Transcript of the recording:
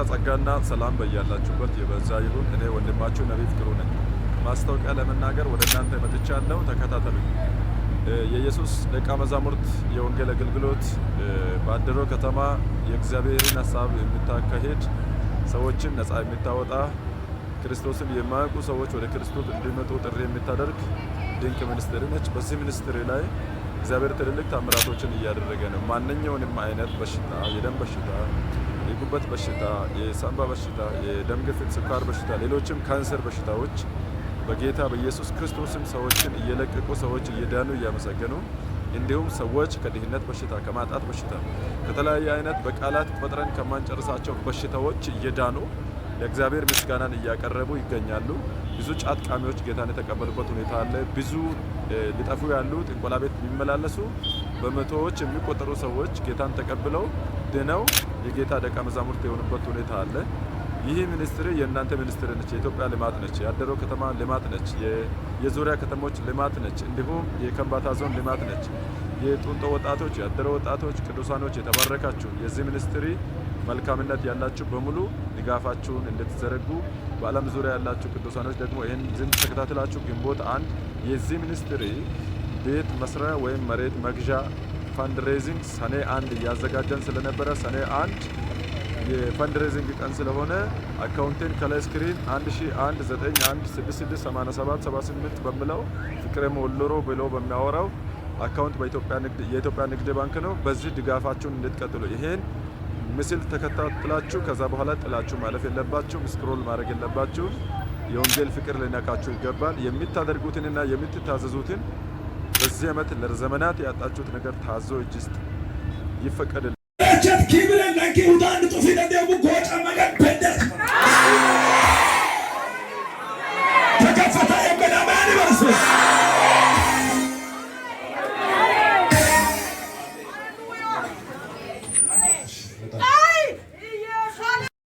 ጸጋና ሰላም በያላችሁበት የበዛ ይሁን። እኔ ወንድማችሁ ነብይ ፍቅሩ ነኝ። ማስታወቂያ ለመናገር ወደ እናንተ መጥቻለሁ። ተከታተሉኝ። የኢየሱስ ደቀ መዛሙርት የወንጌል አገልግሎት በአደሮ ከተማ የእግዚአብሔርን ሐሳብ የምታካሄድ ሰዎችን ነፃ የምታወጣ ክርስቶስን የማያውቁ ሰዎች ወደ ክርስቶስ እንዲመጡ ጥሪ የምታደርግ ድንቅ ሚኒስትሪ ነች። በዚህ ሚኒስትሪ ላይ እግዚአብሔር ትልልቅ ታምራቶችን እያደረገ ነው። ማንኛውንም አይነት በሽታ፣ የደም በሽታ፣ የጉበት በሽታ፣ የሳምባ በሽታ፣ የደም ግፊት፣ ስኳር በሽታ፣ ሌሎችም ካንሰር በሽታዎች በጌታ በኢየሱስ ክርስቶስም ሰዎችን እየለቀቁ ሰዎች እየዳኑ እያመሰገኑ እንዲሁም ሰዎች ከድህነት በሽታ፣ ከማጣት በሽታ፣ ከተለያየ አይነት በቃላት ቆጥረን ከማንጨርሳቸው በሽታዎች እየዳኑ ለእግዚአብሔር ምስጋናን እያቀረቡ ይገኛሉ። ብዙ ጫት ቃሚዎች ጌታን የተቀበሉበት ሁኔታ አለ። ብዙ ሊጠፉ ያሉ ጥንቆላ ቤት የሚመላለሱ በመቶዎች የሚቆጠሩ ሰዎች ጌታን ተቀብለው ድነው የጌታ ደቀ መዛሙርት የሆኑበት ሁኔታ አለ። ይህ ሚኒስትሪ የእናንተ ሚኒስትሪ ነች። የኢትዮጵያ ልማት ነች። የአደሮ ከተማ ልማት ነች። የዙሪያ ከተሞች ልማት ነች። እንዲሁም የከምባታ ዞን ልማት ነች። የጡንጦ ወጣቶች፣ የአደሮ ወጣቶች፣ ቅዱሳኖች የተባረካችሁ የዚህ ሚኒስትሪ መልካምነት ያላችሁ በሙሉ ድጋፋችሁን እንድትዘረጉ በዓለም ዙሪያ ያላችሁ ቅዱሳኖች ደግሞ ይህን ዝም ተከታትላችሁ ግንቦት 1 የዚህ ሚኒስትሪ ቤት መስሪያ ወይም መሬት መግዣ ፋንድሬዚንግ ሰኔ 1 እያዘጋጀን ስለነበረ ሰኔ 1 የፋንድሬዚንግ ቀን ስለሆነ አካውንቴን ከላይ ስክሪን 1191668778 በሚለው ፍቅሬ ሞሎሮ ብሎ በሚያወራው አካውንት የኢትዮጵያ ንግድ ባንክ ነው። በዚህ ድጋፋችሁን እንድትቀጥሉ ይሄን ምስል ተከታትላችሁ ከዛ በኋላ ጥላችሁ ማለፍ የለባችሁ። ስክሮል ማድረግ የለባችሁ። የወንጌል ፍቅር ሊነካችሁ ይገባል። የምታደርጉትንና የምትታዘዙትን በዚህ ዓመት ለዘመናት ያጣችሁት ነገር ታዞ እጅ ውስጥ ይፈቀድል።